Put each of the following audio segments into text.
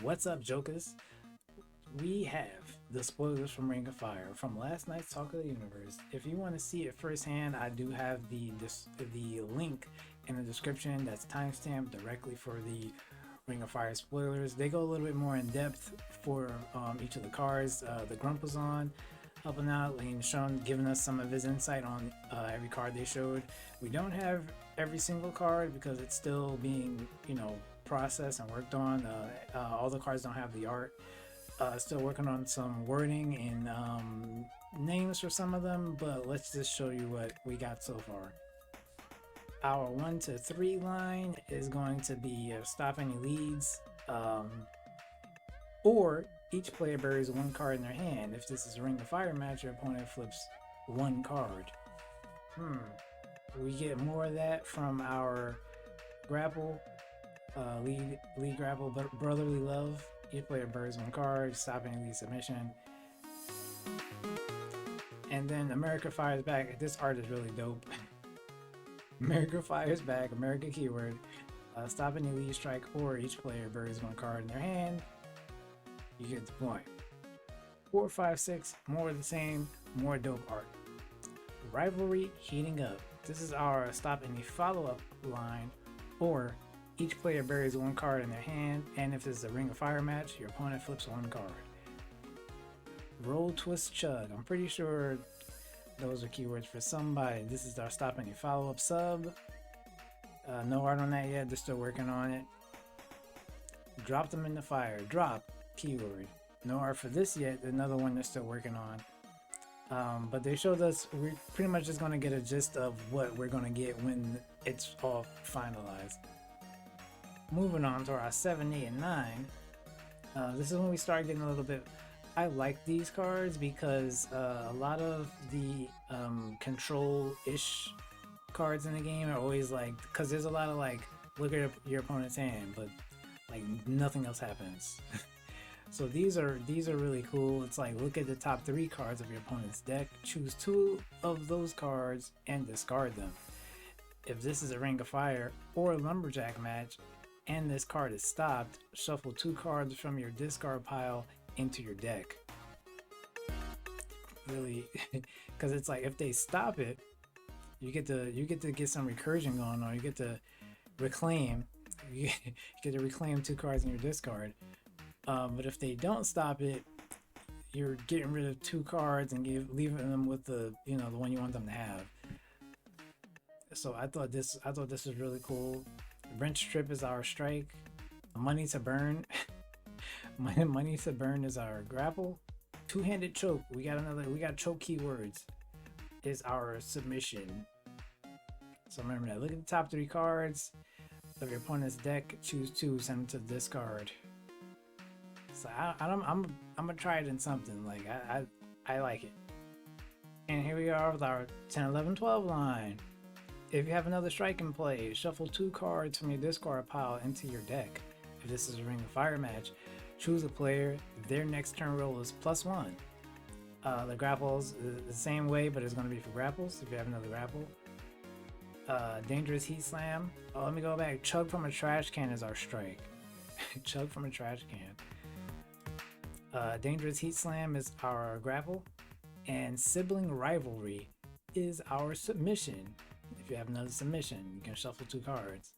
What's up, jokers? We have the spoilers from Ring of Fire from last night's Talk of the Universe. If you want to see it firsthand, I do have the link in the description that's timestamped directly for the Ring of Fire spoilers. They go a little bit more in depth for each of the cards. The Grump was on, helping out, and showing, giving us some of his insight on every card they showed. We don't have every single card because it's still being, processed and worked on. All the cards don't have the art. Still working on some wording and names for some of them, but let's just show you what we got so far. Our 1 to 3 line is going to be stop any leads, or each player buries one card in their hand. If this is a Ring of Fire match, your opponent flips one card. We get more of that from our grapple, lead grapple, but brotherly love. Each player buries one card, stopping lead submission. And then America Fires Back. This art is really dope. America Fires Back, America keyword. Stop any lead strike, or each player buries one card in their hand. You get the point. 4, 5, 6, more of the same, more dope art. Rivalry heating up. This is our stop any follow-up line, or each player buries one card in their hand, and if this is a Ring of Fire match, your opponent flips one card. Roll, twist, chug. I'm pretty sure those are keywords for somebody. This is our stop any follow-up sub. No art on that yet, they're still working on it. Drop them in the fire. Drop, keyword. No art for this yet, another one they're still working on. But they showed us, we're pretty much just going to get a gist of what we're going to get when it's all finalized. Moving on to our 7, 8, and 9. This is when we start getting a little bit. I like these cards because a lot of the control-ish cards in the game are always like, because there's a lot of like, look at your opponent's hand, but like nothing else happens. So these are really cool. It's like, look at the top 3 cards of your opponent's deck, choose 2 of those cards and discard them. If this is a Ring of Fire or a Lumberjack match and this card is stopped, shuffle 2 cards from your discard pile into your deck. Really, because it's like, if they stop it, you get to get some recursion going on. You get to reclaim. You get to reclaim 2 cards in your discard. But if they don't stop it, you're getting rid of 2 cards and leaving them with the the one you want them to have. So I thought this was really cool. Wrench Trip is our strike. Money to Burn. Money to Burn is our grapple. Two-handed choke. We got choke keywords. Is our submission. So remember that. Look at the top 3 cards of your opponent's deck. Choose 2. Send them to the discard. So I'm gonna try it in something. Like I like it. And here we are with our 10, 11, 12 line. If you have another strike in play, shuffle 2 cards from your discard pile into your deck. If this is a Ring of Fire match, choose a player. Their next turn roll is +1. The grapples the same way, but it's going to be for grapples if you have another grapple. Dangerous Heat Slam. Oh, let me go back. Chug from a trash can is our strike. Chug from a trash can. Dangerous Heat Slam is our grapple. And Sibling Rivalry is our submission. If you have another submission, you can shuffle 2 cards.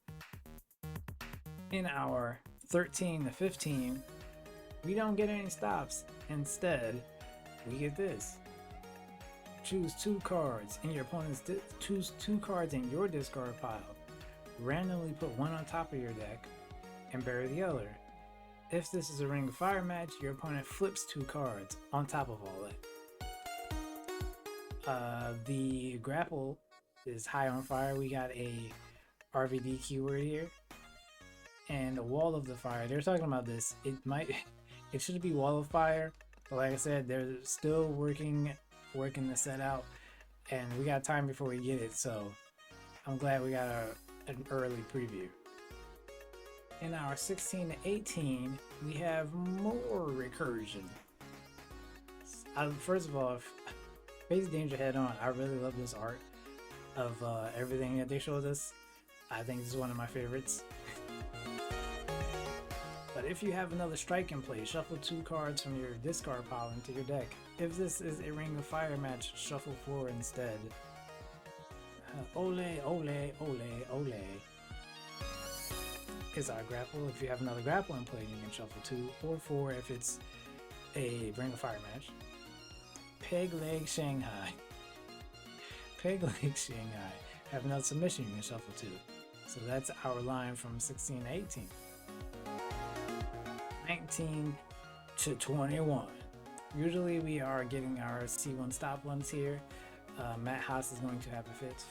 In our 13 to 15, we don't get any stops. Instead, we get this. Choose 2 cards in your opponent's choose 2 cards in your discard pile. Randomly put one on top of your deck and bury the other. If this is a Ring of Fire match, your opponent flips 2 cards on top of all that. The grapple is High on Fire. We got a RVD keyword here. And the Wall of the Fire. They're talking about this. It should be Wall of Fire, but like I said, they're still working the set out, and we got time before we get it. So I'm glad we got an early preview. In our 16 to 18, we have more recursion. First of all, Face Danger Head On. I really love this art of everything that they showed us. I think this is one of my favorites. But if you have another strike in play, shuffle 2 cards from your discard pile into your deck. If this is a Ring of Fire match, shuffle 4 instead. Ole, ole, ole, ole. Is our grapple. If you have another grapple in play, you can shuffle 2 or 4 if it's a Ring of Fire match. Peg Leg Shanghai. Peg Leg Shanghai. Have another submission, you can shuffle 2. So that's our line from 16 to 18. 19 to 21. Usually we are getting our C1 stop ones here. Matt Haas is going to have a fit.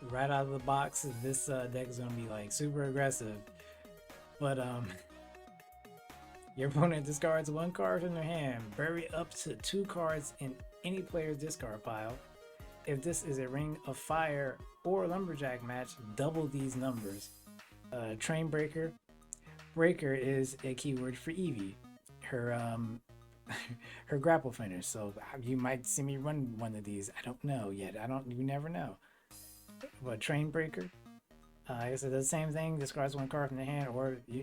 Right out of the box, this deck is going to be like super aggressive. But your opponent discards 1 card from their hand. Bury up to 2 cards in any player's discard pile. If this is a Ring of Fire or Lumberjack match, double these numbers. Train Breaker. Breaker is a keyword for Eevee. Her her grapple finish. So you might see me run one of these. I don't know yet. You never know. But Train Breaker. I guess it does the same thing. Discards 1 card from the hand,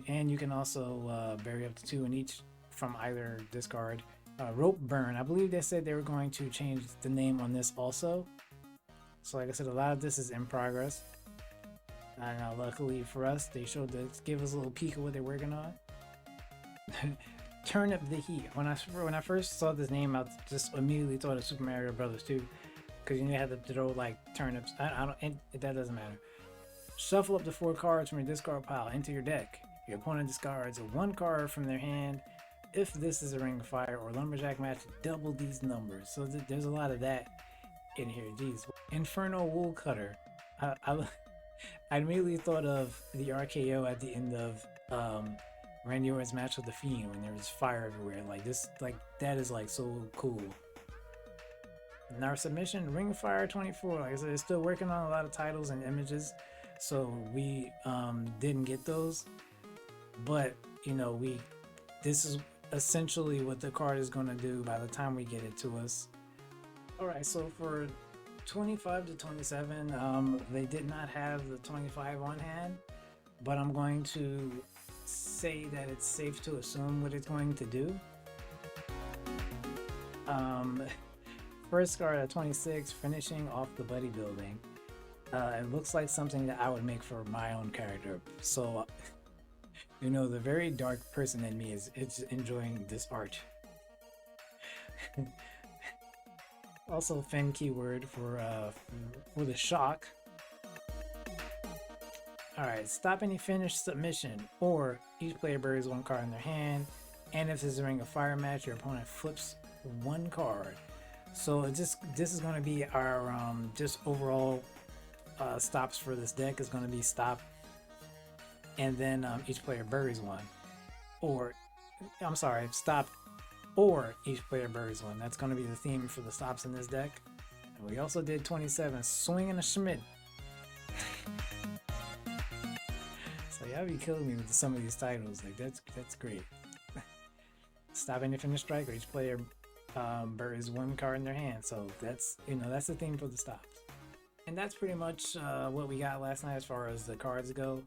and you can also bury up to 2 in each from either discard. Rope Burn. I believe they said they were going to change the name on this also. So like I said, a lot of this is in progress. And luckily for us, they showed to give us a little peek of what they're working on. Turn Up the Heat. When I first saw this name, I just immediately thought of Super Mario Brothers 2, because you had to throw like turnips. That doesn't matter. Shuffle up to 4 cards from your discard pile into your deck. Your opponent discards 1 card from their hand. If this is a Ring of Fire or Lumberjack match, double these numbers. So there's a lot of that in here. Jeez. Inferno Woolcutter. I immediately thought of the RKO at the end of Randy Orton's match with the Fiend when there was fire everywhere. Like this, like that is like so cool. And our submission, Ring of Fire 24. Like I said, it's still working on a lot of titles and images, so we didn't get those. But you know, this is essentially what the card is going to do by the time we get it to us. Alright, so for 25 to 27, they did not have the 25 on hand, but I'm going to say that it's safe to assume what it's going to do. First card at 26, finishing off the buddy building. It looks like something that I would make for my own character. So you know, the very dark person in me is enjoying this art. Also, Fen keyword for the shock. Alright, stop any finished submission, or each player buries 1 card in their hand, and if this is a Ring of Fire match, your opponent flips 1 card. So this is going to be our just overall stops for this deck. Is going to be stop, and then each player buries 1, or I'm sorry, stop, or each player buries 1. That's going to be the theme for the stops in this deck. And we also did 27, swinging a Schmidt. So y'all be killing me with some of these titles. Like that's great. Stop any finish strike, or each player buries 1 card in their hand. So that's, you know, that's the theme for the stops. And that's pretty much what we got last night as far as the cards go.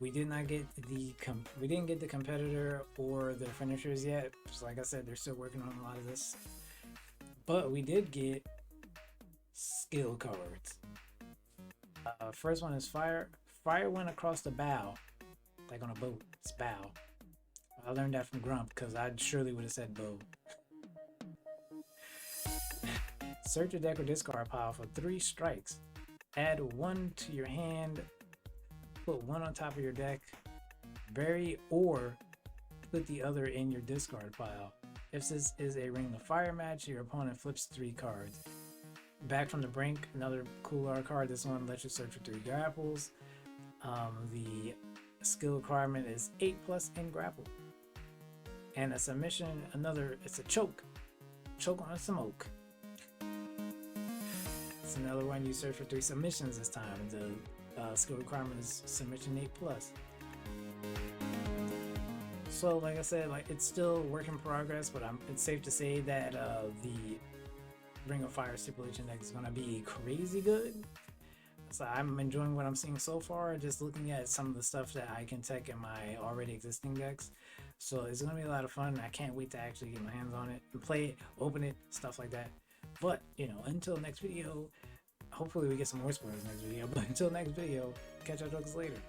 We did not get we didn't get the competitor or the finishers yet. So like I said, they're still working on a lot of this. But we did get skill cards. First one is fire. Fire went across the bow, like on a boat. It's bow. I learned that from Grump because I surely would have said bow. Search your deck or discard pile for 3 strikes. Add 1 to your hand. Put 1 on top of your deck. Bury or put the other in your discard pile. If this is a Ring of Fire match, your opponent flips 3 cards. Back from the Brink, another cool art card. This one lets you search for 3 grapples. The skill requirement is 8+ in grapple. And a submission, it's a choke. Choke on a smoke. It's another one, you search for 3 submissions this time. The skill requirement is submission 8+. So like I said, like it's still work in progress, but it's safe to say that the Ring of Fire stipulation deck is going to be crazy good. So I'm enjoying what I'm seeing so far, just looking at some of the stuff that I can tech in my already existing decks. So it's gonna be a lot of fun. I can't wait to actually get my hands on it and play it, open it, stuff like that. But you know, until next video, hopefully we get some more spoilers next video. But until next video, catch y'all jokes later.